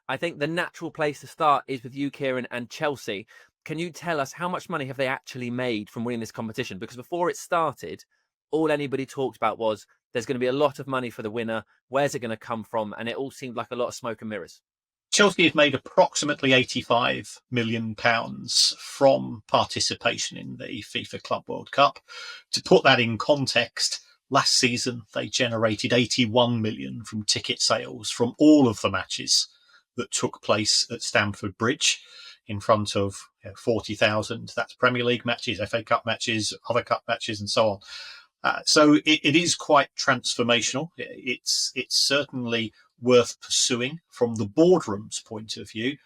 I think the natural place to start is with you, Kieran, and Chelsea. Can you tell us how much money have they actually made from winning this competition? Because before it started, all anybody talked about was there's going to be a lot of money for the winner. Where's it going to come from? And it all seemed like a lot of smoke and mirrors. Chelsea have made approximately £85 million from participation in the FIFA Club World Cup. To put that in context, last season they generated 81 million from ticket sales from all of the matches that took place at Stamford Bridge in front of 40,000. That's Premier League matches, FA Cup matches, other cup matches, and so on. So it is quite transformational. It's certainly worth pursuing from the boardroom's point of view.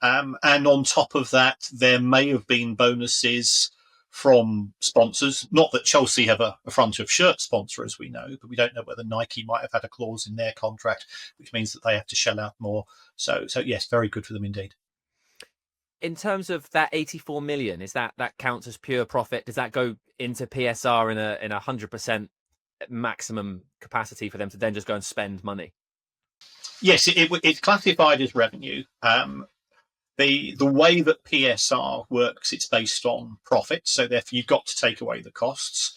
And on top of that, there may have been bonuses from sponsors. Not that Chelsea have a front of shirt sponsor, as we know, but we don't know whether Nike might have had a clause in their contract, which means that they have to shell out more. So yes, very good for them indeed. In terms of that 84 million, is that counts as pure profit? Does that go into PSR in a 100% maximum capacity for them to then just go and spend money? Yes, it's classified as revenue. The way that PSR works, it's based on profit, so therefore you've got to take away the costs.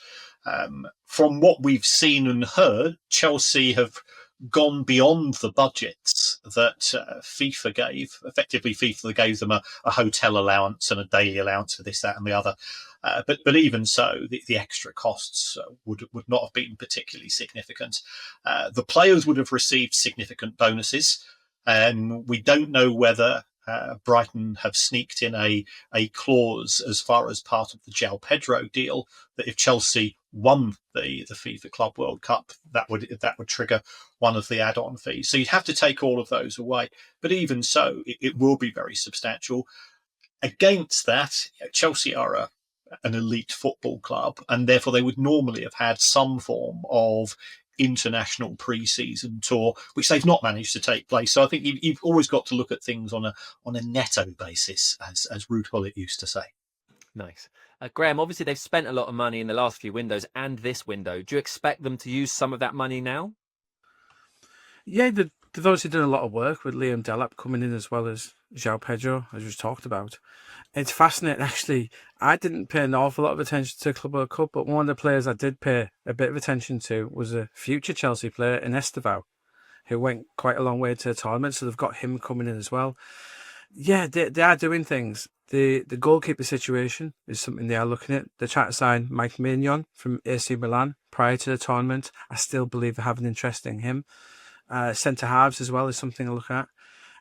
From what we've seen and heard, Chelsea have gone beyond the budgets that FIFA gave. Effectively, FIFA gave them a hotel allowance and a daily allowance for this, that, and the other. But even so, the extra costs would not have been particularly significant. The players would have received significant bonuses, and we don't know whether Brighton have sneaked in a clause as far as part of the João Pedro deal that if Chelsea won the FIFA Club World Cup, that would trigger one of the add-on fees. So you'd have to take all of those away. But even so, it will be very substantial. Against that, Chelsea are an elite football club, and therefore they would normally have had some form of international pre-season tour, which they've not managed to take place. So I think you've always got to look at things on a netto basis, as Ruud Gullit used to say. Nice. Graeme, obviously they've spent a lot of money in the last few windows and this window. Do you expect them to use some of that money now? Yeah, they've obviously done a lot of work with Liam Delap coming in as well as João Pedro, as we've talked about. It's fascinating, actually. I didn't pay an awful lot of attention to the Club World Cup, but one of the players I did pay a bit of attention to was a future Chelsea player in Estevao, who went quite a long way to the tournament, so they've got him coming in as well. Yeah, they are doing things. The goalkeeper situation is something they are looking at. They're trying to sign Mike Maignan from AC Milan prior to the tournament. I still believe they have an interest in him. Centre halves as well is something to look at.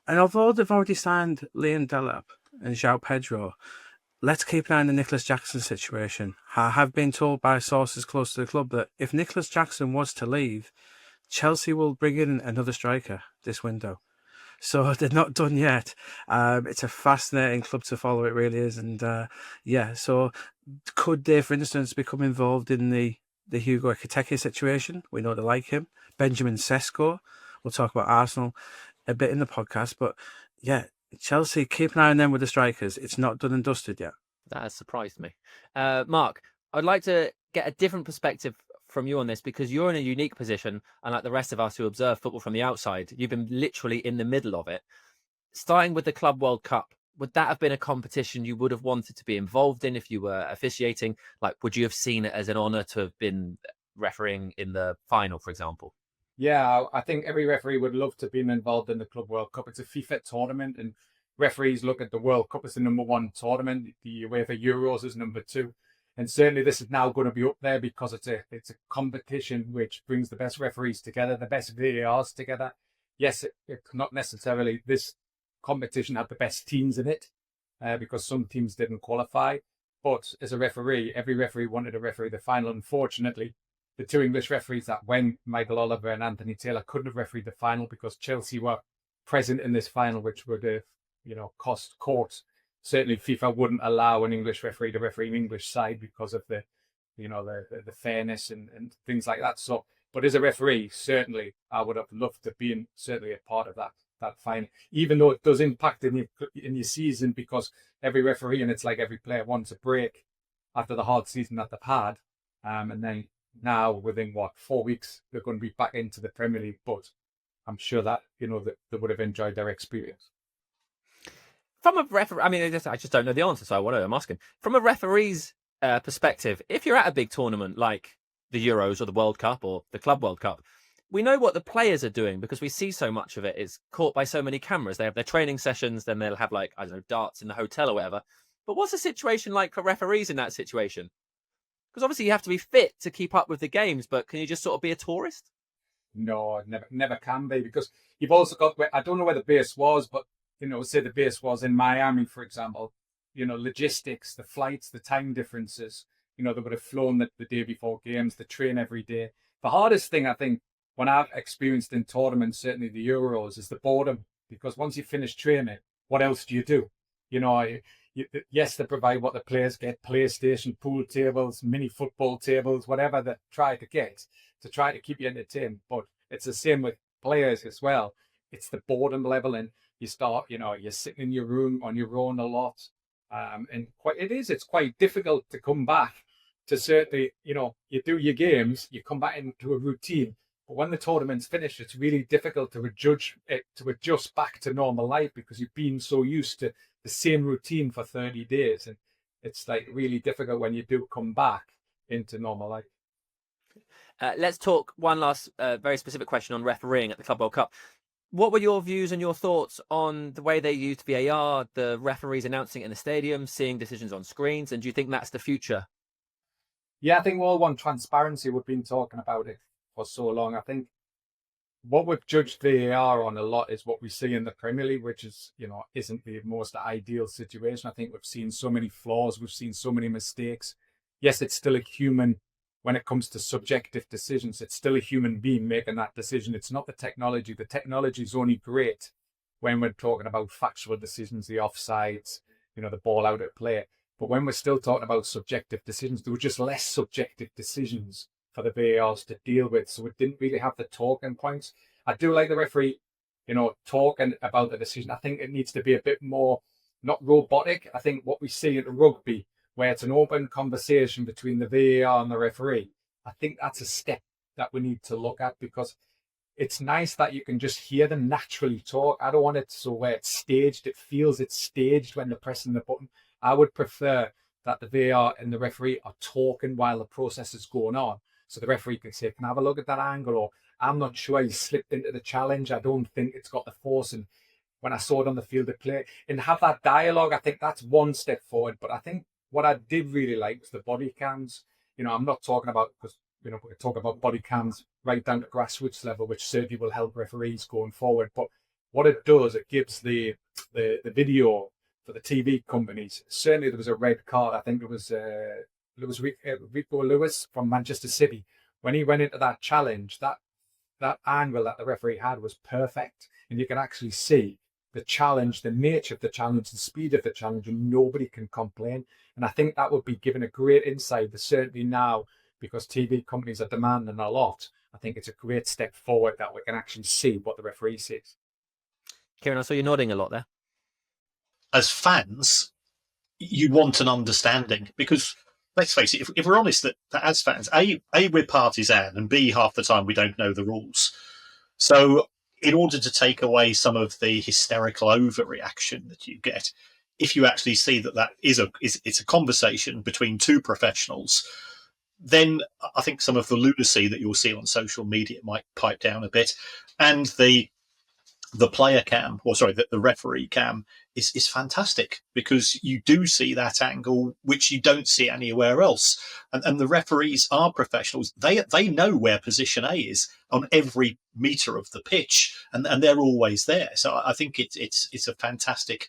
And although they've already signed Liam Delap and João Pedro, let's keep an eye on the Nicholas Jackson situation. I have been told by sources close to the club that if Nicholas Jackson was to leave, Chelsea will bring in another striker this window. So they're not done yet. It's a fascinating club to follow, it really is. And so could they, for instance, become involved in the Hugo Ekitike situation? We know they like him. Benjamin Sesko. We'll talk about Arsenal a bit in the podcast. But yeah, Chelsea, keep an eye on them with the strikers. It's not done and dusted yet. That has surprised me. Mark, I'd like to get a different perspective from you on this because you're in a unique position, unlike the rest of us who observe football from the outside. You've been literally in the middle of it. Starting with the Club World Cup, would that have been a competition you would have wanted to be involved in if you were officiating? Like, would you have seen it as an honour to have been refereeing in the final, for example? Yeah, I think every referee would love to be involved in the Club World Cup. It's a FIFA tournament, and referees look at the World Cup as the number one tournament. The UEFA Euros is number two. And certainly this is now going to be up there because it's a competition which brings the best referees together, the best VARs together. Yes, it's not necessarily this competition had the best teams in it because some teams didn't qualify. But as a referee, every referee wanted to referee the final. Unfortunately, the two English referees that went, Michael Oliver and Anthony Taylor, couldn't have refereed the final because Chelsea were present in this final, which would have, cost court. Certainly, FIFA wouldn't allow an English referee to referee an English side because of the fairness and things like that. So, but as a referee, certainly I would have loved to be certainly a part of that final, even though it does impact in your season because every referee and it's like every player wants a break after the hard season that they've had, and then now within 4 weeks they're going to be back into the Premier League. But I'm sure that, that they would have enjoyed their experience. From a referee, I mean, I just don't know the answer, so I'm asking. From a referee's perspective, if you're at a big tournament like the Euros or the World Cup or the Club World Cup, we know what the players are doing because we see so much of it. It's caught by so many cameras. They have their training sessions, then they'll have, like, I don't know, darts in the hotel or whatever. But what's the situation like for referees in that situation? Because obviously you have to be fit to keep up with the games, but can you just sort of be a tourist? No, never can be, because you've also got, I don't know where the base was, but, say the base was in Miami, for example, logistics, the flights, the time differences, they would have flown the day before games, they train every day. The hardest thing, I think, when I've experienced in tournaments, certainly the Euros, is the boredom, because once you finish training, what else do you do? Yes, they provide what the players get, PlayStation, pool tables, mini football tables, whatever they try to get to try to keep you entertained. But it's the same with players as well. It's the boredom level, and you start, you're sitting in your room on your own a lot. And it's quite difficult to come back to certainly, you do your games, you come back into a routine. But when the tournament's finished, it's really difficult to adjust back to normal life, because you've been so used to the same routine for 30 days. And it's like really difficult when you do come back into normal life. Let's talk one last very specific question on refereeing at the Club World Cup. What were your views and your thoughts on the way they used VAR, the referees announcing it in the stadium, seeing decisions on screens? And do you think that's the future? Yeah, I think we all want transparency. We've been talking about it for so long. I think what we've judged VAR on a lot is what we see in the Premier League, which is, isn't the most ideal situation. I think we've seen so many flaws. We've seen so many mistakes. Yes, it's still a human. When it comes to subjective decisions, it's still a human being making that decision. It's not the technology. The technology is only great when we're talking about factual decisions, the offsides, the ball out at play. But when we're still talking about subjective decisions, there were just less subjective decisions for the VARs to deal with. So it didn't really have the talking points. I do like the referee, talking about the decision. I think it needs to be a bit more, not robotic. I think what we see at rugby, where it's an open conversation between the VAR and the referee, I think that's a step that we need to look at, because it's nice that you can just hear them naturally talk. I don't want it so where it's staged. It feels it's staged when they're pressing the button. I would prefer that the VAR and the referee are talking while the process is going on. So the referee can say, can I have a look at that angle? Or I'm not sure he slipped into the challenge. I don't think it's got the force. And when I saw it on the field of play, and have that dialogue, I think that's one step forward. But I think what I did really like was the body cams. I'm not talking about, because, we're talking about body cams right down to grassroots level, which certainly will help referees going forward. But what it does, it gives the video for the TV companies. Certainly there was a red card. I think it was Rico Lewis from Manchester City. When he went into that challenge, that angle that the referee had was perfect. And you can actually see the challenge, the nature of the challenge, the speed of the challenge, and nobody can complain. And I think that would be given a great insight, but certainly now, because TV companies are demanding a lot, I think it's a great step forward that we can actually see what the referee says. Kieran, I saw you nodding a lot there. As fans, you want an understanding, because let's face it, if we're honest, that as fans, A, we're partisan, and B, half the time we don't know the rules. So in order to take away some of the hysterical overreaction that you get, if you actually see that it's a conversation between two professionals, then I think some of the lunacy that you'll see on social media might pipe down a bit, and the player cam, or sorry, the referee cam is fantastic, because you do see that angle which you don't see anywhere else. And the referees are professionals. They know where position A is on every meter of the pitch, and they're always there. So I think it's a fantastic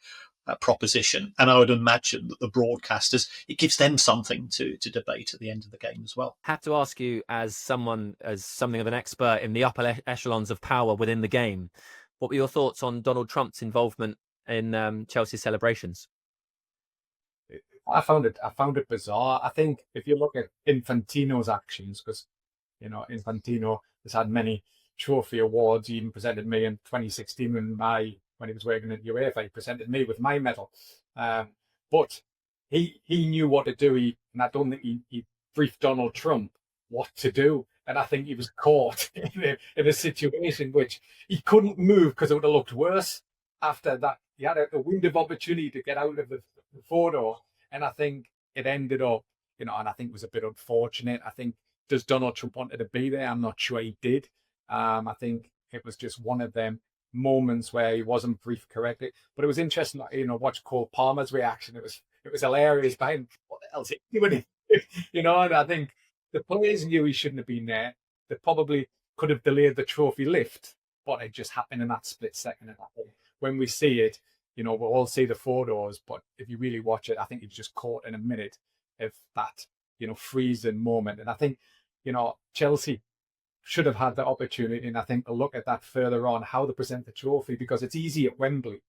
proposition. And I would imagine that the broadcasters, it gives them something to debate at the end of the game as well. Have to ask you, as something of an expert in the upper echelons of power within the game, what were your thoughts on Donald Trump's involvement in Chelsea's celebrations? I found it bizarre. I think if you look at Infantino's actions, because Infantino has had many trophy awards. He even presented me in 2016 when he was working at UEFA. He presented me with my medal. But he knew what to do. And I don't think he briefed Donald Trump what to do. And I think he was caught in a situation which he couldn't move because it would have looked worse after that. He had a window of opportunity to get out of the photo. And I think it ended up, and I think it was a bit unfortunate. I think, does Donald Trump wanted to be there? I'm not sure he did. I think it was just one of them moments where he wasn't briefed correctly. But it was interesting, watch Cole Palmer's reaction. It was hilarious. Behind, what the hell's he doing? And I think the players knew he shouldn't have been there. They probably could have delayed the trophy lift, but it just happened in that split second. And I think when we see it, we'll all see the photos, but if you really watch it, I think he's just caught in a minute of that, freezing moment. And I think, Chelsea should have had the opportunity, and I think to look at that further on, how they present the trophy, because it's easy at Wembley.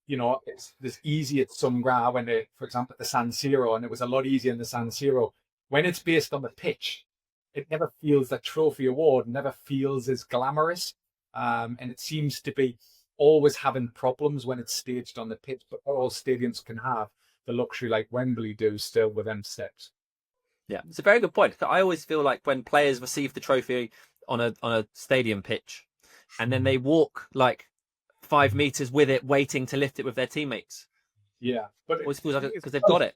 It's easy at some ground when for example, at the San Siro, and it was a lot easier in the San Siro. When it's based on the pitch, it never feels, that trophy award never feels as glamorous. And it seems to be always having problems when it's staged on the pitch, but all stadiums can have the luxury like Wembley do still with them steps. Yeah, it's a very good point. I always feel like when players receive the trophy on a stadium pitch, and then they walk like 5 meters with it, waiting to lift it with their teammates. Yeah, but it always feels like because they've got it.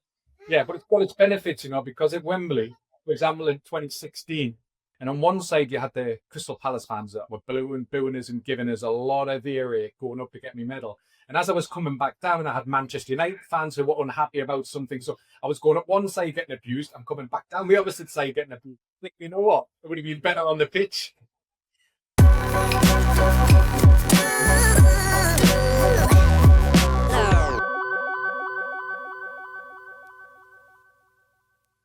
Yeah, but it's got its benefits, because at Wembley, for example, in 2016, and on one side you had the Crystal Palace fans that were booing us and giving us a lot of earache going up to get me medal. And as I was coming back down, I had Manchester United fans who were unhappy about something. So I was going up one side getting abused. I'm coming back down the opposite side getting abused. I think, you know what? It would have been better on the pitch.